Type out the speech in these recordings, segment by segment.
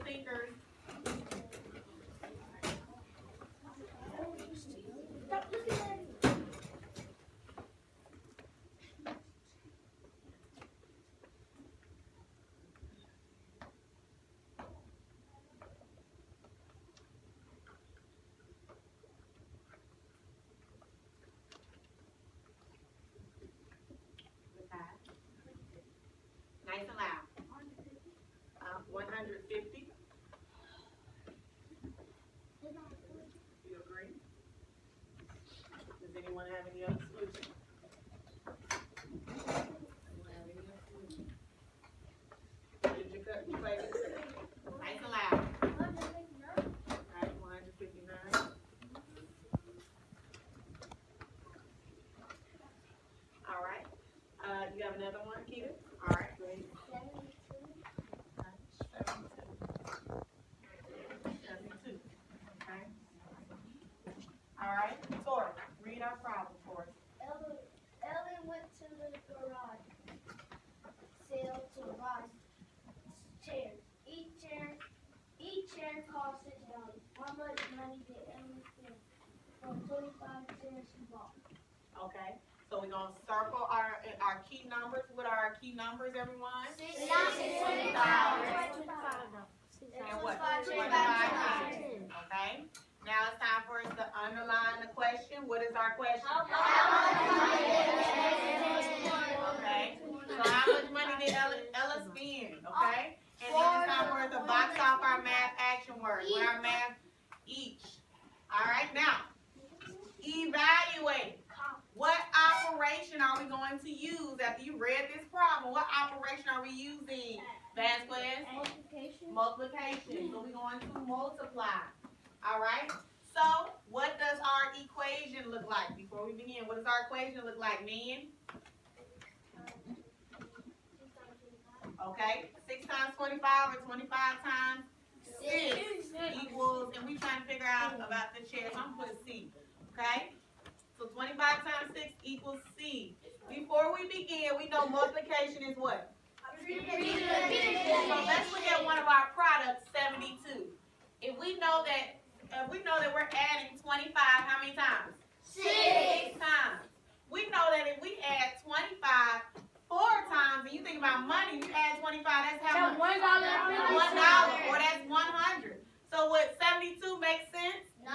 thinkers. Nice and loud. 150. You agree? Does anyone have any other solution? Did you cut? You play this? Nice and loud. Alright, 159. Alright. You have another one, Keita? Alright, go ahead. 72. Okay. Alright, Tori, read our problem for us. Ellen went to the garage sale to buy chairs. Each chair cost $6. How much money did Ellen spend for 25 chairs she bought? Okay. So we're gonna circle our key numbers. What are our key numbers, everyone? $6. And what? 25. Okay. Now it's time for us to underline the question. What is our question? Okay. So how much money did Ella spend? Okay. And then it's time for us to box off our math action words. What are math? Each. All right. Now, evaluate. What operation are we going to use after you read this problem? What operation are we using? Vasquez? Multiplication. So we're going to multiply. All right. So what does our equation look like? Before we begin, what does our equation look like, Nan? Okay. 6 times 25 or 25 times 6 equals, and we're trying to figure out about the chairs. I'm going to put C. Okay. So 25 times 6 equals C. Before we begin, we know multiplication is what? So let's look at one of our products, 72. If we know that we're adding 25, how many times? 6 times. We know that if we add 25 4 times, and you think about money, you add 25, that's how much? $1, or that's 100. So what, 72 makes sense? No.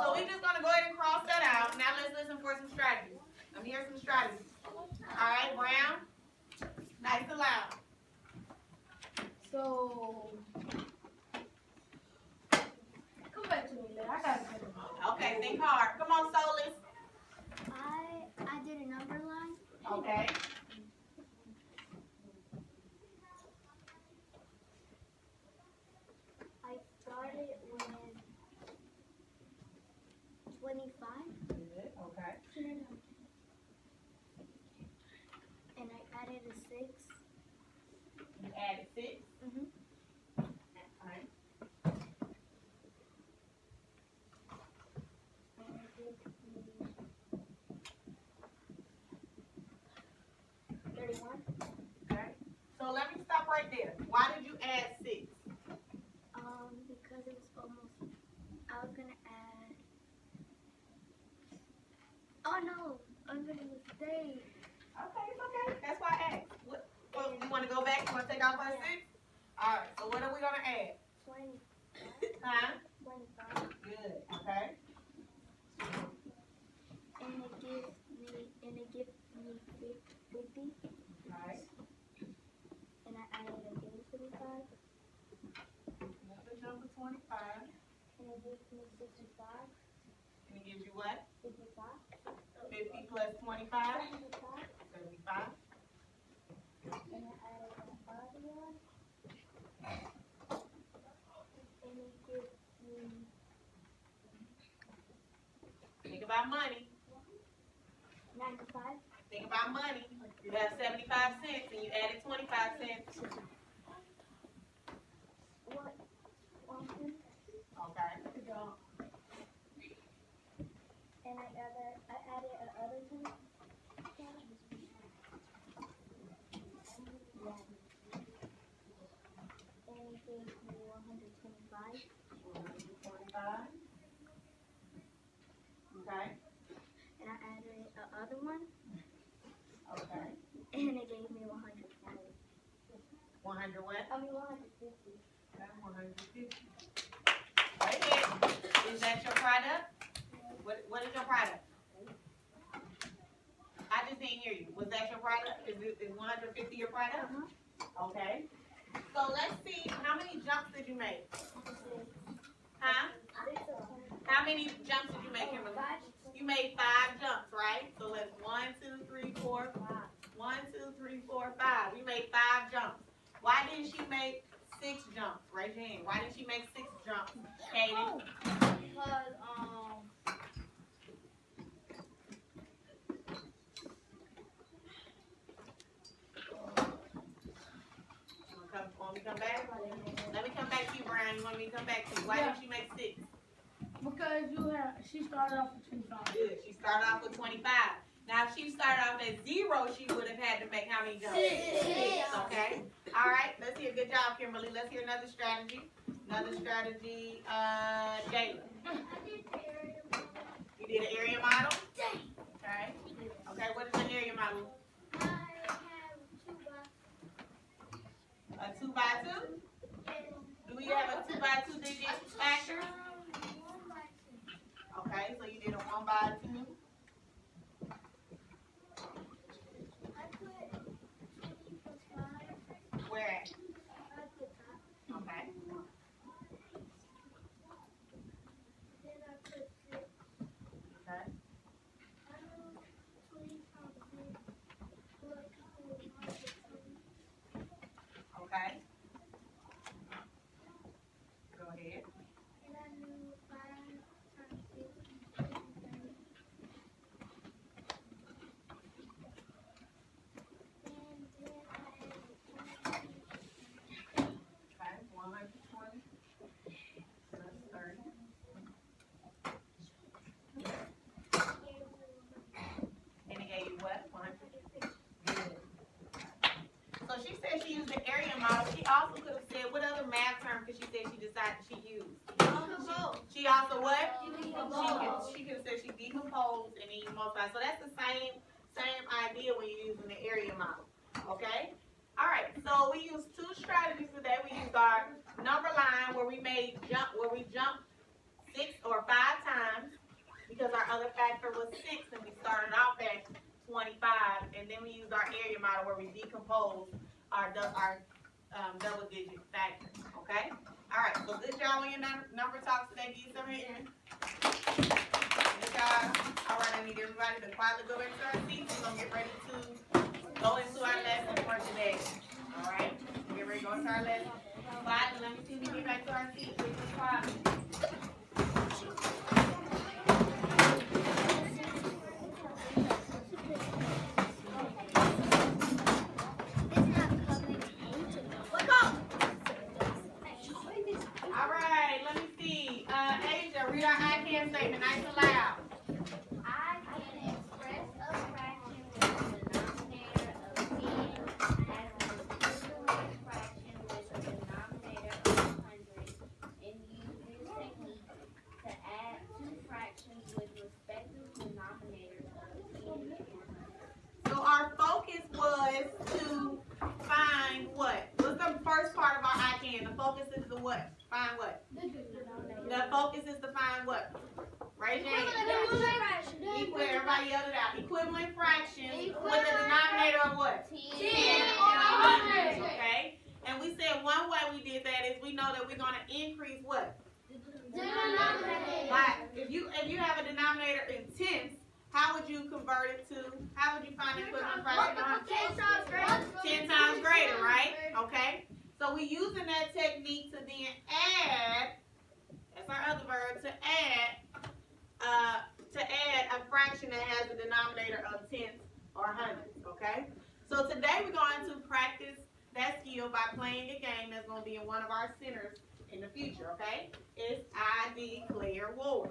So we're just going to go ahead and cross that out. Now let's listen for some strategies. Let me hear some strategies. All right, Brown. Nice and loud. So, come back to me, man. I got it. Okay, think hard. Come on, Solis. I did a number line. Okay. I started with 25. Good. Okay. And I added a 6. You added 6. Mm-hmm. Okay. And it gives me 31. Okay. So let me stop right there. Why did you add 6? Because it was almost, I was gonna add, oh no, I made a mistake. Okay, it's okay. That's why I asked. Well, you want to go back? You want to take off our 6? All right. So what are we going to add? 20, Huh? 25. Good. Okay. And it gives me 50. All right. And I added again 25. Another number 25. And it gives me 65. And it gives you what? 55. 50 plus 25? 75. 75. And I added another one. And it gives me Think about money. 95. Think about money. You have 75 cents and you added 25 cents. What? Okay. And I added another 2. And it gives me And it gave me 100. 100 what? 150. Okay, 150. Right here. Is that your product? What is your product? I just didn't hear you. Was that your product? Is 150 your product? Okay. So let's see, how many jumps did you make? Huh? How many jumps did you make, Kimberly? You made 5 jumps, right? So let's 1, 2, 3, 4, 5. 1, 2, 3, 4, 5. We made 5 jumps. Why didn't she make 6 jumps? Raise your hand. Why didn't she make 6 jumps, Katie? Because, Want me to come back? Let me come back to you, Brian. You want me to come back to you? Why didn't she make 6? Because she started off with 25. Good. She started off with 25. Now, if she started off at 0, she would have had to make how many jumps? 6. Okay. All right. Let's hear. Good job, Kimberly. Let's hear another strategy. Jayla. You did an area model? Okay. Okay. What is an area model? A 2x2? Do we have a 2x2 digit factor? Okay, so you did a 1x2. Where at? Okay. Okay. Okay. Go ahead. Okay, 120. That's 30. And it gave you what? 100. Good. So she said she used the area model. She also could have said what other math term because she said she decided she used. She also what? She could have said she decomposed and then you multiply. So that's the same idea when you're using the area model. Okay? Alright, so we used 2 strategies today. We used our number line where we jumped 6 or 5 times because our other factor was 6 and we started off at 25, and then we used our area model where we decomposed our double digit factor. Okay? Alright, so good job on your number talks today. Give you some hand. Good job. Alright, I need everybody to quietly go into our seats. We're going to get ready to go into our lesson for today. Alright? Get ready to go into our lesson. Quietly, let me see if we get back to our seats. Please be quiet. Alright, let me see. Asia, read our I can statement nice and loud. I can express a fraction with a denominator of 10 as an equivalent fraction with a denominator of 100 and use this technique to add 2 fractions with respective denominators of 10 and 100. So our focus was to find what? What's the first part of our I can? The focus is to what? Find what? The focus is to find what? Raise your hand. Equal, everybody yell it out. Equivalent fractions with a denominator of what? 10 and 100. Okay? And we said one way we did that is we know that we're going to increase what? Like if you have a denominator in tenths, how would you convert it to? How would you find the equivalent fraction? 10 times greater, right? Okay. So we're using that technique to then add. That's our other verb, to add a fraction that has a denominator of tenths or hundredths. Okay. So today we're going to practice that skill by playing a game that's going to be in one of our centers in the future. Okay. It's I declare war.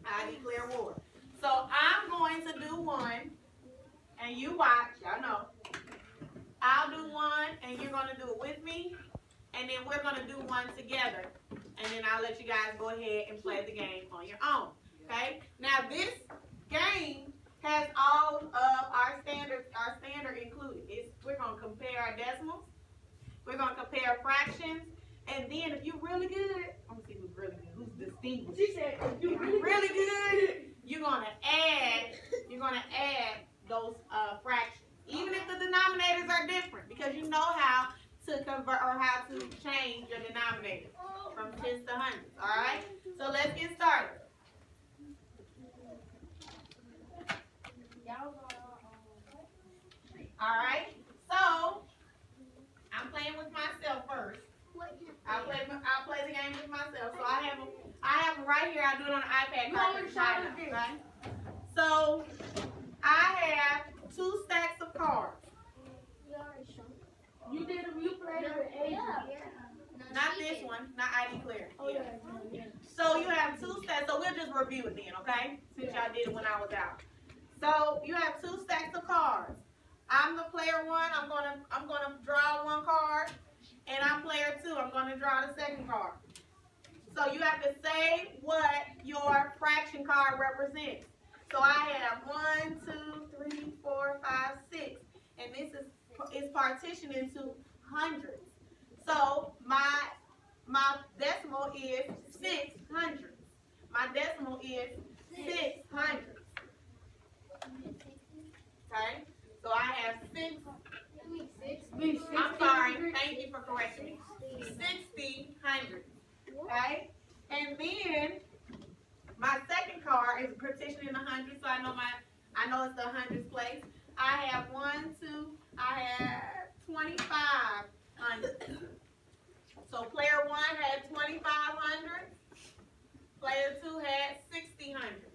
I declare war. So I'm going to do one, and you watch. Y'all know. I'll do one, and you're going to do it with me, and then we're going to do one together, and then I'll let you guys go ahead and play the game on your own. Okay? Now this game has all of our standard included. It gonna compare our decimals. We're gonna compare fractions. And then if you're really good, I'm gonna see who's really good, who's distinguished. She said, if you If you're really good, you're gonna add those fractions. Even if the denominators are different, because you know how to convert or how to change your denominator from tens to hundreds. Alright? So let's get started. Alright? So I'm playing with myself first. I'll play the game with myself. So I have them right here. I'll do it on the iPad. Okay? So I have 2 stacks of cards. You played with Asia. Not this one, not ID Clear. Oh, yeah. So you have 2 stacks. So we'll just review it then, okay? Since y'all did it when I was out. So you have 2 stacks of cards. I'm the player 1. I'm gonna draw 1 card, and I'm player 2. I'm gonna draw the second card. So you have to say what your fraction card represents. So I have 1, 2, 3, 4, 5, 6, and this is partitioned into hundreds. So my decimal is 600. My decimal is 600. Okay? So I have 6. I'm sorry. Thank you for correcting me. 60 hundredths. Okay? And then my second card is partitioned in the hundreds, so I know it's the hundreds place. I have 1, 2, I have 2,500. So player 1 had 2,500. Player 2 had 1,600.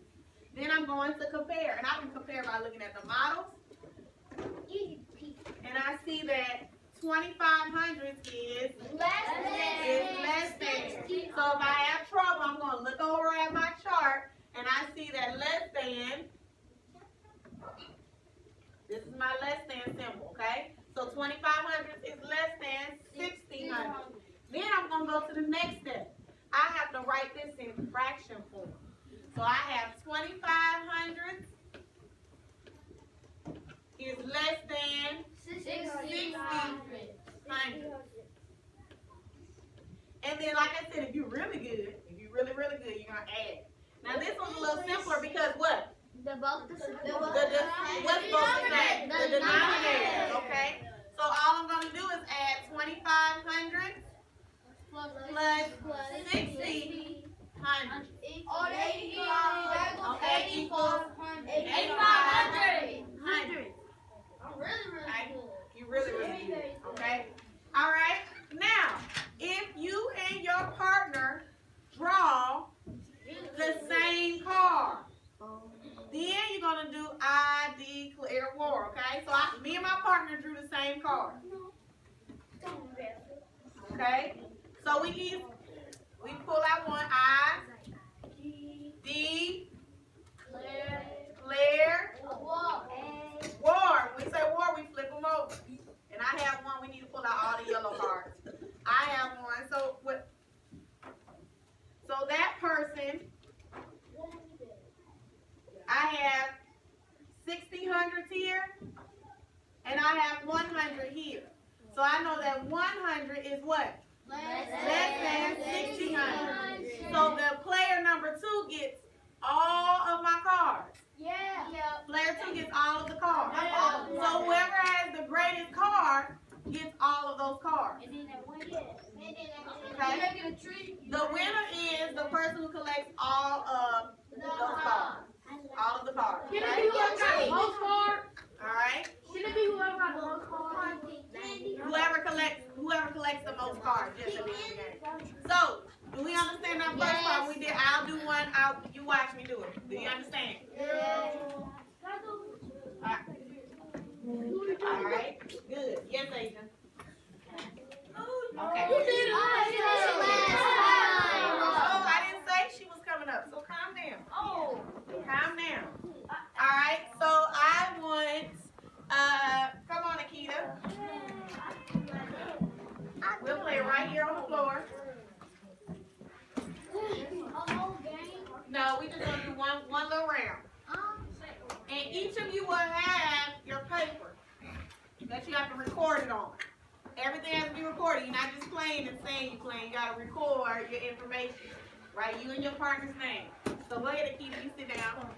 Then I'm going to compare, and I can compare by looking at the models. And I see that 2,500 is less than. So if I have trouble, I'm going to look over at my chart, and I see that less than. This is my less than symbol, okay? So 2,500 is less than 1,600. Then I'm going to go to the next step. I have to write this in fraction form. So I have 2,500 is less than 1,600. And then, like I said, if you're really good, you're going to add. Now, this one's a little simpler because what? What's both of that? The denominator, okay? So all I'm going to do is add 2,500 plus 1,600. Okay, equals 8,500. You're really good. Okay? All right? Now, if you and your partner draw the same card, then you're going to do I declare war, okay? So me and my partner drew the same card. Okay? So we pull out one I declare war. When we say war, we flip them over. And I have one. We need to pull out all the yellow cards. I have one. So that person, I have 1,600 here, and I have 100 here. So I know that 100 is what? Less than 1,600. So the player number 2 gets all of my cards. Yeah. Player 2 gets all of the cards. So whoever has the greatest card gets all of those cards. Okay? The winner is the person who collects all of those cards. All of the cards. Can Okay? it be whoever got the most cards? Alright? Can it be whoever got the most cards? Whoever collects the most cards, just to be in the game. So, do we understand that first part we did? I'll do one, you watch me do it. Do you understand? Alright. Good. Yes, Asia. Okay. You did it. Oh, I didn't say she was coming up, so calm down. Calm down. Alright, so I want, come on, Akita. We'll play right here on the floor. No, we just gonna do one little round. And each of you will have your paper that that you have to record it on. Everything has to be recorded. You're not just playing and saying you're playing. You got to record your information. Right? You and your partner's name. So go ahead, Akita, you sit down.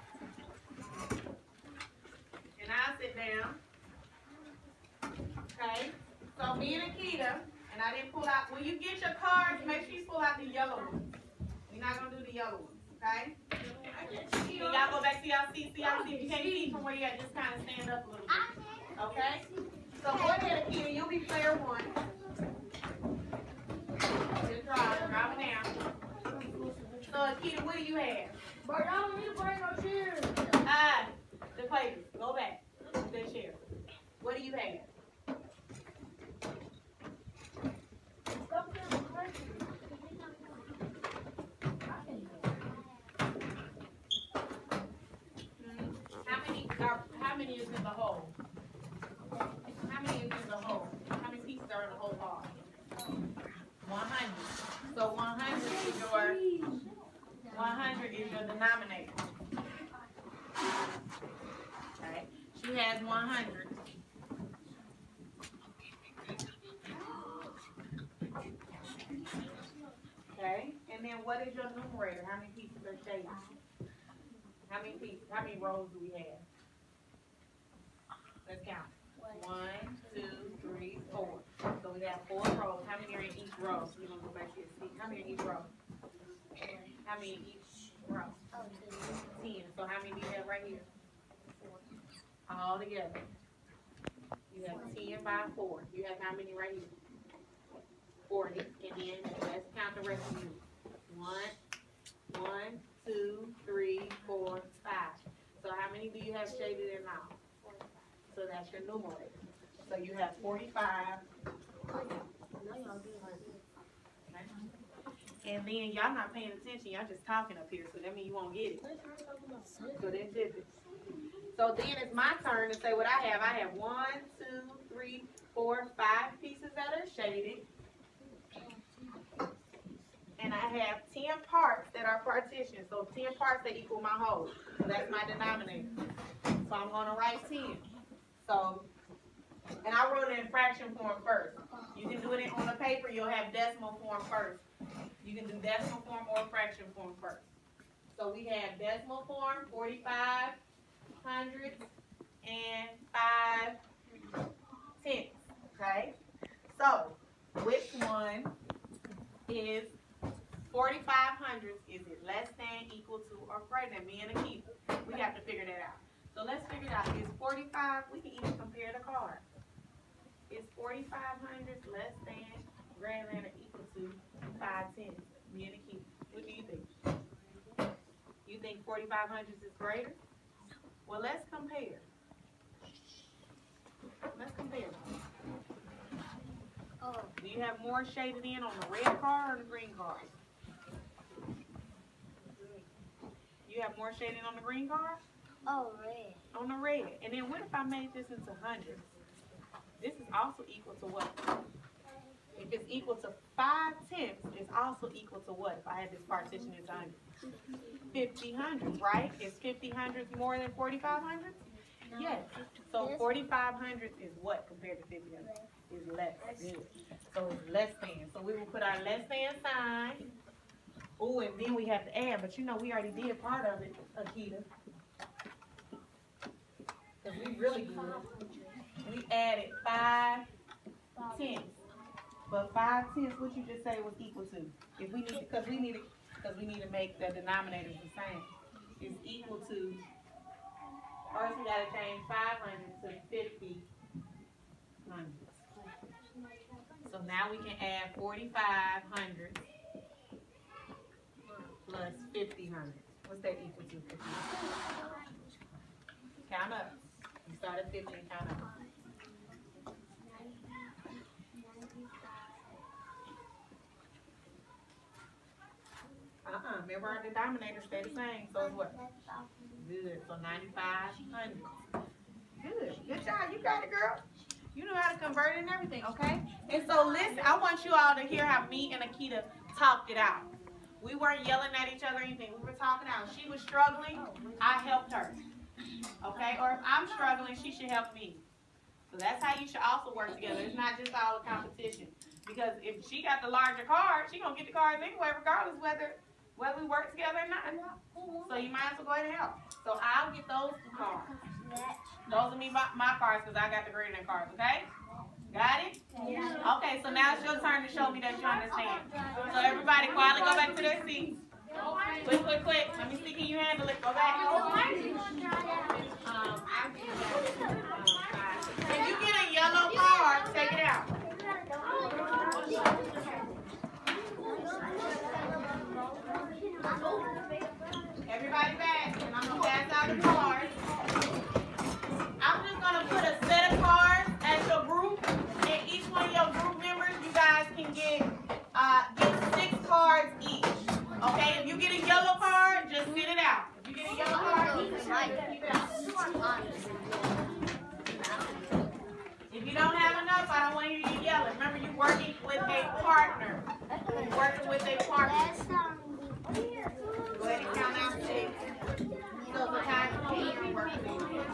And I'll sit down. Okay? So me and Akita, and I didn't pull out, when you get your cards, make sure you pull out the yellow ones. We're not going to do the yellow ones. Okay? Can y'all go back to y'all seat? See y'all seat? If you can't see from where you at, just kind of stand up a little bit. Okay? So go ahead, Akita. You'll be player one. Just drop it down. So Akita, what do you have? But I don't need to bring no chairs. The papers. Go back to the chair. What do you have? How many is in the hole? How many is in the hole? How many pieces are in the whole bar? 100. So 100 is your denominator. Okay. She has 100. Okay. And then what is your numerator? How many pieces are shaded? How many pieces? How many rows do we have? Let's count. 1, 2, 3, 4. So we have 4 rows. How many are in each row? So you're going to go back to your seat. How many in each row? How many in each row? 10. So how many do you have right here? All together. You have 10 by 4. You have how many right here? 40. And then let's count the rest of you. 1, 2, 3, 4, 5. So how many do you have shaded in now? So that's your numerator. So you have 45. Okay. And then y'all not paying attention. Y'all just talking up here. So that means you won't get it. So that's it. So then it's my turn to say what I have. I have 1, 2, 3, 4, 5 pieces that are shaded. And I have 10 parts that are partitioned. So 10 parts that equal my whole. So that's my denominator. So I'm going to write 10. So, and I wrote it in fraction form first. You can do it on the paper. You'll have decimal form first. You can do decimal form or fraction form first. So we have decimal form, 45 hundredths and 5 tenths. Okay? So, which one is 45 hundredths? Is it less than, equal to, or greater than? Me and Akita. We have to figure that out. So let's figure it out. Is 45, we can even compare the card. Is 45 hundredths less than, greater than, or equal to 5 tenths? Me and Akita. What do you think? You think 45 hundredths is greater? Well, let's compare. Let's compare. Do you have more shaded in on the red card or the green card? You have more shading on the green card? Oh, red. On the red. And then what if I made this into hundreds? This is also equal to what? If it's equal to 5 tenths, it's also equal to what? If I had this partition into hundreds. 50 hundredths, right? Is 50 hundredths more than 45 hundredths? Yes. So 45 hundredths is what compared to 50 hundredths? Is less. Good. So it's less than. So we will put our less than sign. Oh, and then we have to add, but you know we already did part of it, Akita. Because we really good. We added 5 tenths. But 5 tenths, what you just say was equal to? If we need, because we need to make the denominators the same. It's equal to. First, we gotta change 500 to 50 hundredths. So now we can add 45 hundredths plus 50 hundredths. What's that equal to? 50? Count up. You start at 50 and count up. Remember our denominators stay the same. So it's what? Good. So 95 hundredths. Good. Good job. You got it, girl. You know how to convert it and everything, okay? And so listen, I want you all to hear how me and Akita talked it out. We weren't yelling at each other or anything. We were talking out. She was struggling. I helped her. Okay? Or if I'm struggling, she should help me. So that's how you should also work together. It's not just all a competition. Because if she got the larger card, she gonna get the cards anyway, regardless whether we work together or not. So you might as well go ahead and help. So I'll get those 2 cards. Those are my cards because I got the greater than cards, okay? Got it? Yeah. Okay, so now it's your turn to show me that you understand. So everybody quietly go back to their seats. Quick. Let me see, can you handle it? Go back. If you get a yellow card, take it out. Everybody back, and I'm gonna pass out the cards. I'm just gonna put a set of cards as your group, and each one of your group members, you guys can get 6 cards each. Okay, if you get a yellow card, just sit it out. If you get a yellow card, keep it out. If you don't have enough, I don't want you to yell. Remember, you're working with a partner. You're working with a partner. Go ahead and count out 6. So the time you're working with.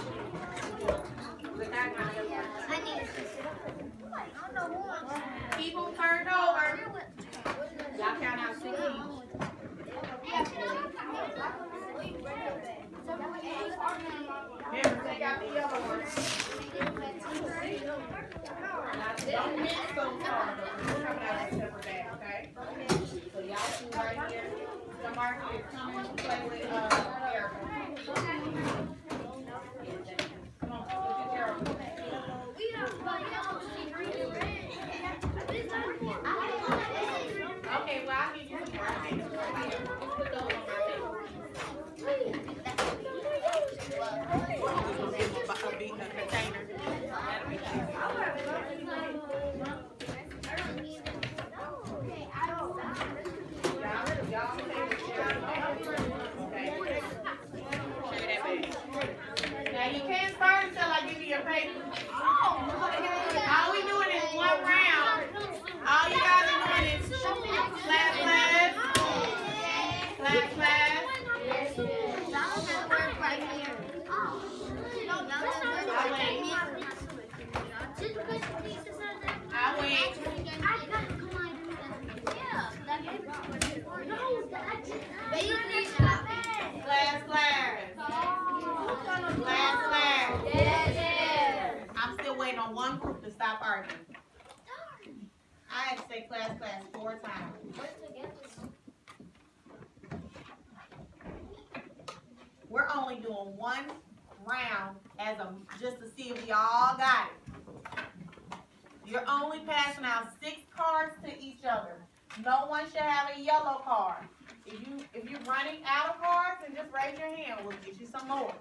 People turned over. Y'all count out 6 each. Remember, take out the yellow one. Don't mix those cards. We're coming out of a separate bag, okay? So y'all see right here. The market is coming to play with Erica. Come on, look at Erica. Okay, well, I'll give you some more. Put those on my table. A container. That'll be cute. Now you can't start until I give you your paper. All we doing is 1 round. All you guys are doing is class. I wait. Class. I'm still waiting on one group to stop arguing. I had to say class 4 times. We're only doing 1 round just to see if we all got it. You're only passing out 6 cards to each other. No one should have a yellow card. If you're running out of cards, then just raise your hand. We'll get you some more.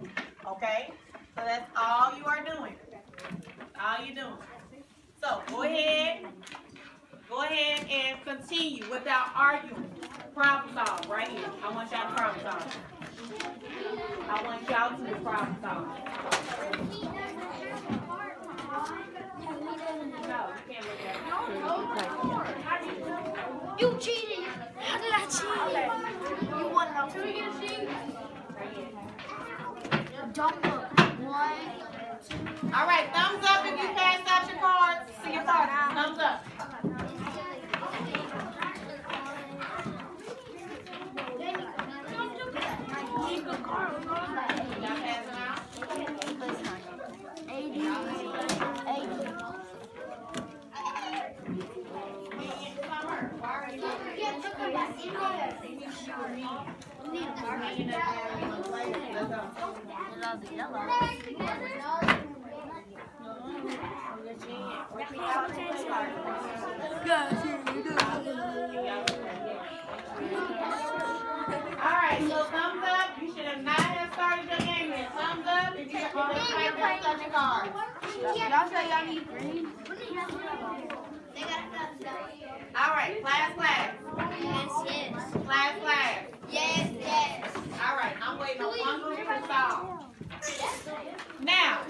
Okay? So that's all you are doing. All you're doing. So go ahead and continue without arguing. Problem solve right here. I want y'all to problem solve. I want y'all to problem solve. No, you can't look at it. You cheated! How did I cheat? You won no. Can we get a sheet? Don't look. 1, 2. All right, thumbs up if you passed out your cards. See your cards. Thumbs up. Y'all passing out? 80. Alright, so thumbs up. You should have not have started your game yet. Thumbs up if you have touch your cards. Y'all say y'all need green? Alright, class. Class. Yes. Alright, I'm waiting on one group to solve. Now,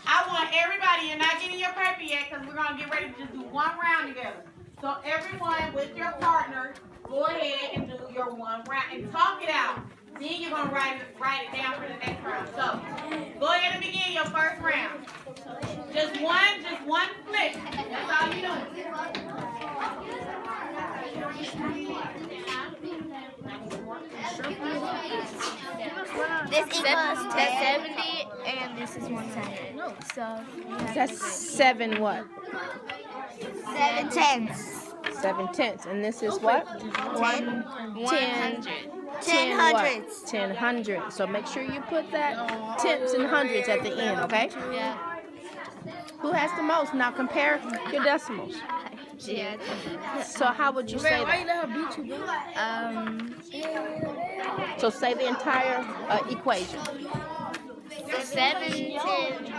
I want everybody, you're not getting your paper yet because we're going to get ready to just do 1 round together. So everyone with your partner, go ahead and do your 1 round and talk it out. Then you're gonna write it down for the next round. So go ahead and begin your first round. Just one flip. That's all you're doing. This equals 70 and this is 110. So That's 7 what? 7 tenths. 7 tenths. And this is what? 10 10 hundredths. what? 10 hundredths. So make sure you put that tenths and hundreds at the end, okay? Yeah. Who has the most? Now compare your decimals. Yeah. So how would you say that? So say the entire equation. 7 tenths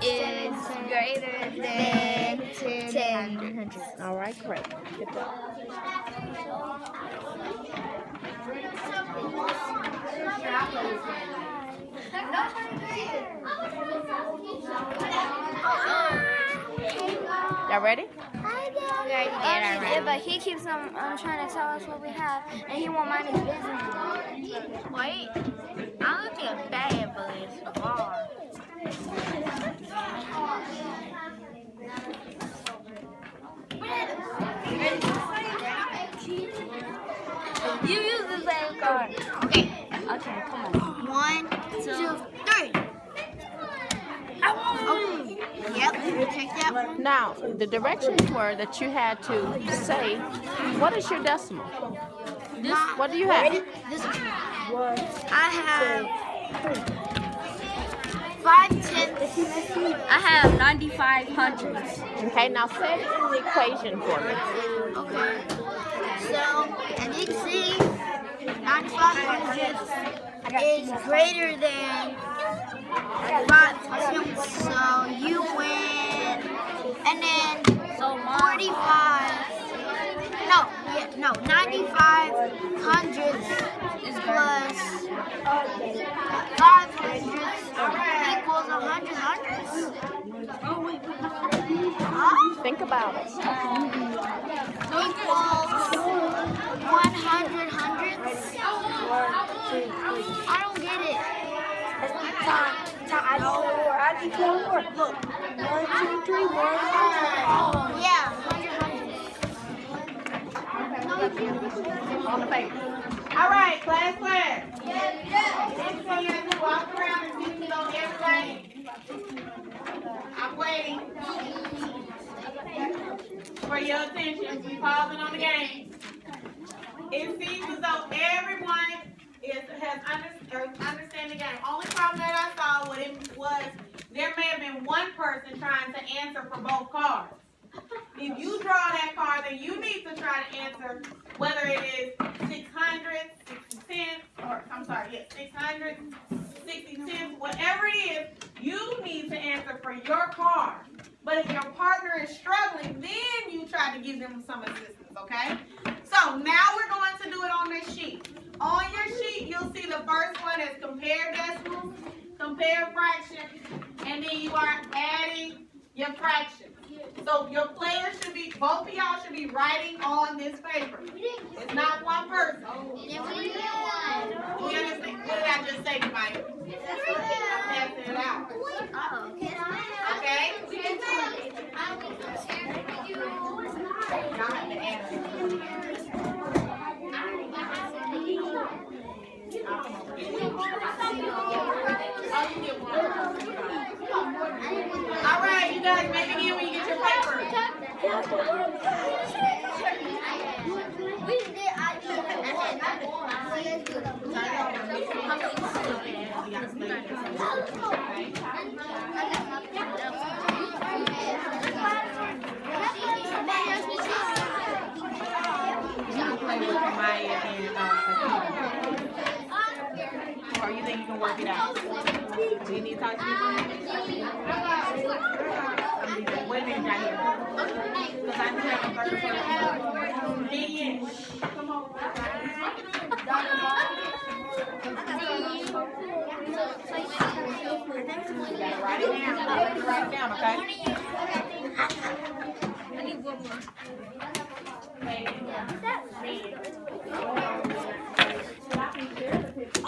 is greater than 10 hundredths. All right, great. Good job. Y'all ready? Yeah, but he keeps on trying to tell us what we have, and he won't mind his business. Wait, I'm looking bad for this bar. You use the same card. Okay, come on. 1, 2, 3. Yep, check that one. Now, the directions were that you had to say, what is your decimal? What do you have? This one. I have 5 tenths. I have 95 hundredths. Okay, now say it in the equation for me. Okay. So, as you can see, 95 hundredths is greater than 5 tenths. So you win. And then 45. No, 95 hundredths plus 5 hundredths equals 100 hundredths. Huh? Think about it. Equals 100 hundredths. I don't get it. Look. 1, 2, 3, 1. Yeah, 100 hundredths. On the paper. All right, class. Next thing you have to walk around and see if you know everybody. I'm waiting for your attention. We pausing on the game. It seems as though everyone understand the game. Only problem that I saw was there may have been one person trying to answer for both cards. If you draw that card, then you need to try to answer whether it is 600, 60 600, 60 cents, whatever it is, you need to answer for your card. But if your partner is struggling, then you try to give them some assistance, okay? So now we're going to do it on this sheet. On your sheet, you'll see the first one is compare decimals, compare fractions, and then you are adding your fractions. So your players should be, both of y'all should be writing on this paper. It's not one person. You understand? What did I just say, Mike? I'm passing it out. Okay? Y'all have to answer. All right, you guys make it in when you get your paper. Or you think you can work it out? Do you need to talk to people? Wait a minute, right here. Because I do have a first one. Yeah. Come on. Write it down. Write it down, okay? I need one more. Okay.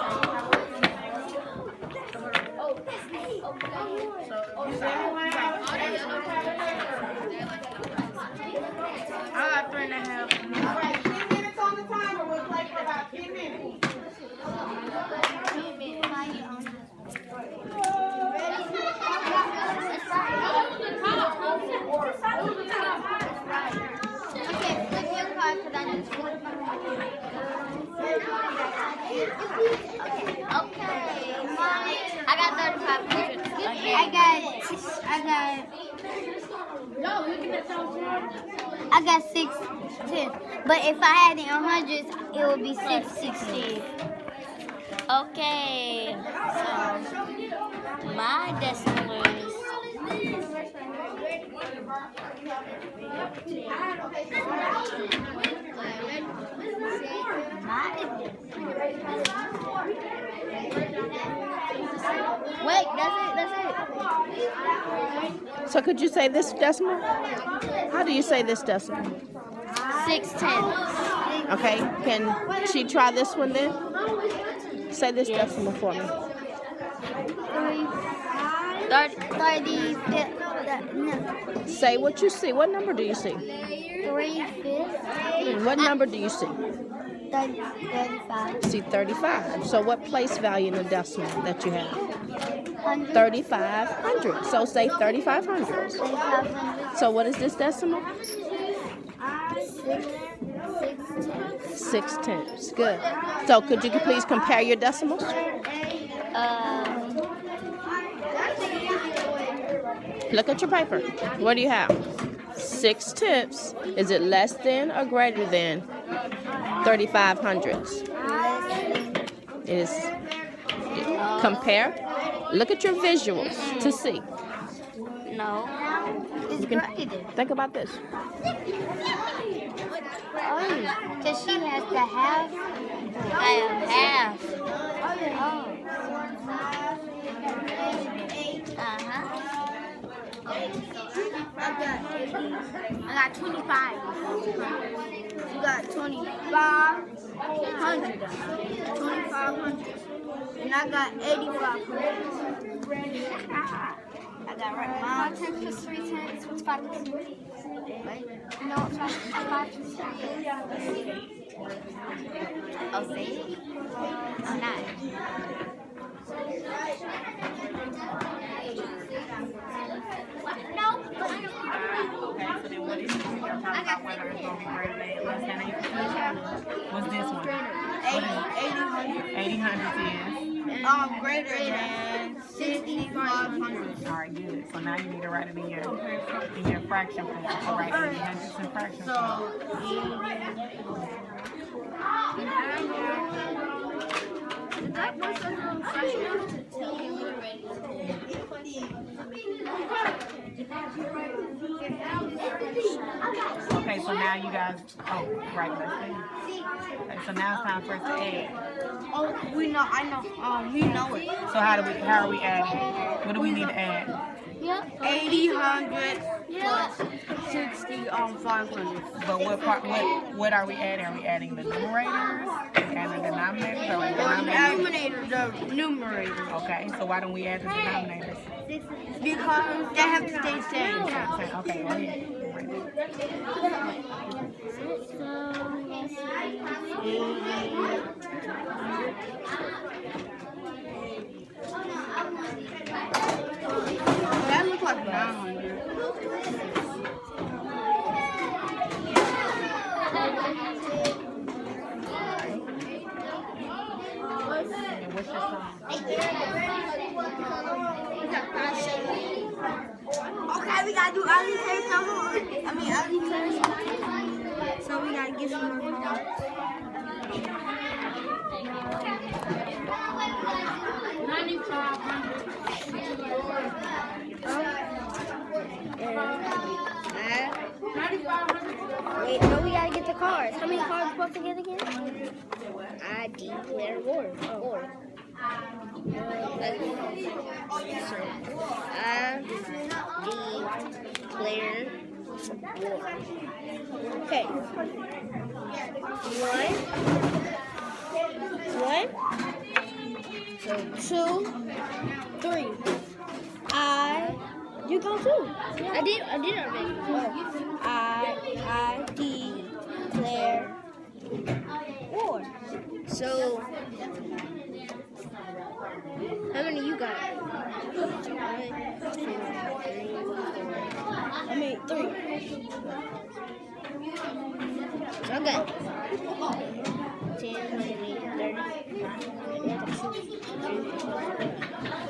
Yo, look at that sound. I got 610. But if I had it in hundreds, it would be 616. Okay. So my decimal is Wait, that's it. So could you say this decimal? How do you say this decimal? 610. Okay, can she try this one then? Say this decimal for me. 35. Say what you see. What number do you see? 3/5. What number do you see? 35. See 35. So what place value in the decimal that you have? 100. 3,500. So say 3,500. 3,500. So what is this decimal? 610. 6/10. Good. So could you please compare your decimals? Look at your paper. What do you have? 6/10. Is it less than or greater than 3,500? Is compare. Look at your visuals to see. No. It's You can greater. think about this. Because she has to have. I have half. I got 25. You got 2,500. 2,500. And I got 8,500. I got right. 5 10 plus 3 10. What's 5 plus 3? Wait. No, it's 5 plus 3. Oh, see? Oh, 9. Okay, so then what is this? You're talking about whether it's going to be greater than less than 800? What's this one? 800 is? Greater than 6,500. All right, good. So now you need to write it in your fraction form. All right, 800 in fraction form. Okay, so now you guys, right, let's see. Okay, so now it's time for us to add. Oh, we know. I know. We know it. So how are we adding? What do we need to add? 8,000 plus 500. But what are we adding? Are we adding the numerators and the denominators? Or the denominators? The numerator. Okay, so why don't we add the denominators? Because they have to stay same. Okay, go ahead. That looks like 900. And what's your sum? Okay, we gotta do all these things no more. All these things. So we gotta get some more cards. 9,500. Wait, no, we gotta get the cards. How many cards supposed to get again? I declare war. I declare war. Okay. One. So 2, 3. You go too. I did already. I declare war. So how many you got? 3. So I got 10, 20, 30.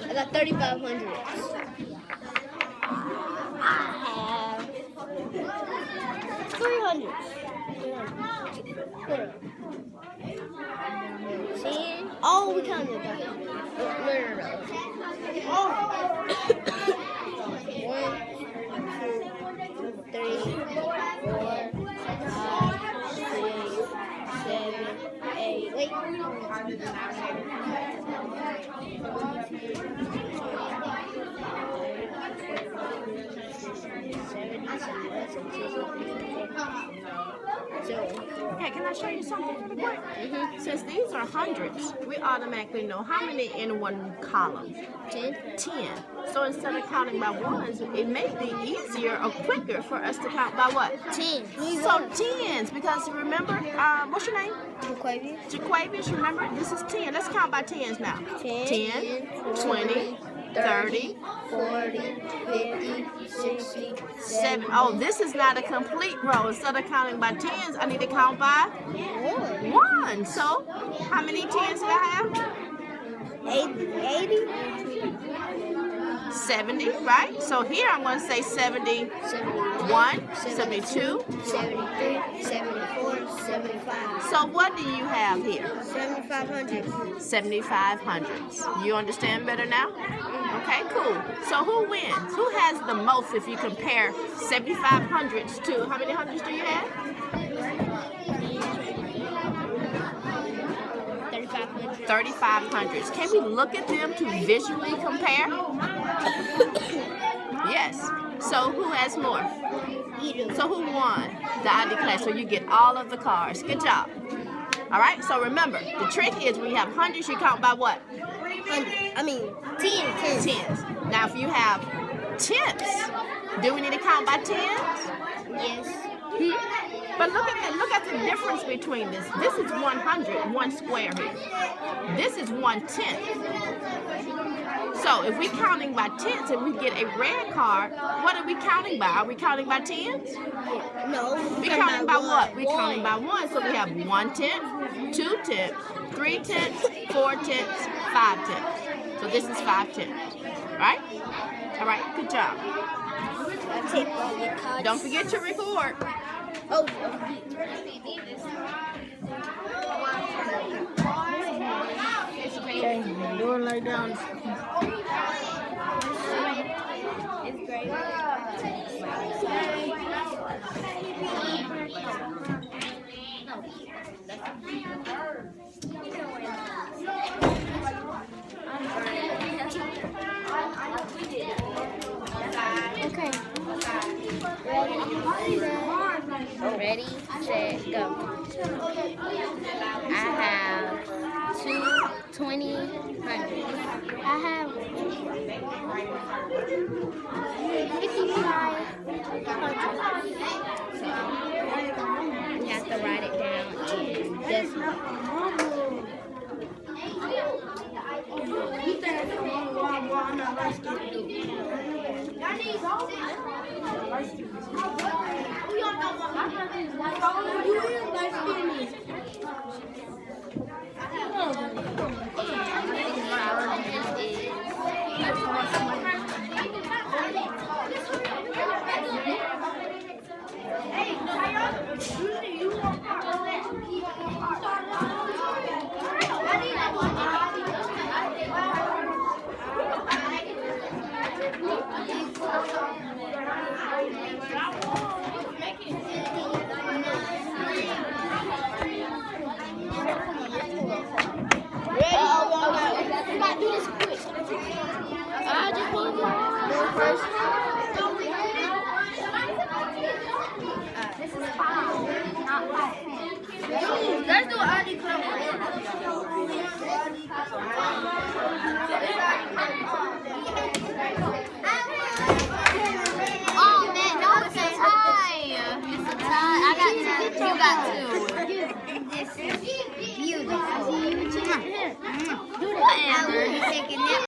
I got 3,500. I have hundreds. 10. Oh, we counted that. No. 1, 2, 3, 4, 5, 6, 7, 8. Wait. 70. Okay, can I show you something really quick? Since these are hundreds, we automatically know how many in one column. 10. 10. So instead of counting by ones, it may be easier or quicker for us to count by what? 10. So tens, because remember, what's your name? Jaquavius. Jaquavius, remember? This is 10. Let's count by tens now. 10, 20, 30, 40, 50, 60, 7. Oh, this is not a complete row. Instead of counting by tens, I need to count by 1. So, how many tens did I have? 80, 70, right? So here I'm going to say 71, 72. 73, 74, 75. So what do you have here? 7,500. 7,500s. You understand better now? Okay, cool. So who wins? Who has the most if you compare 7,500s to, how many hundreds do you have? 3,500s. Can we look at them to visually compare? Yes. So who has more? So who won the ID class? So you get all of the cars. Good job. All right. So remember, the trick is when you have hundreds, you count by what? 10. Tens. Now, if you have tenths, do we need to count by tens? Yes. But look at the difference between this. This is 100, one square here. This is 1/10. So if we're counting by tenths and we get a red card, what are we counting by? Are we counting by tens? No. We're counting by what? We're counting by 1. So we have 1/10, 2/10, 3/10, 4/10, 5/10. So this is 5/10. Right? All right. Good job. I take all the cards. Don't forget to record. Oh. Okay, do it like down. It's great. Okay. Ready, set, go. I have 2,200. I have 5,500. You have to write it down in decimal. Let's do ID club. Oh man, no, it's a tie. It's a tie. I got 10. You got 2. This is beautiful. Whatever. Taking that.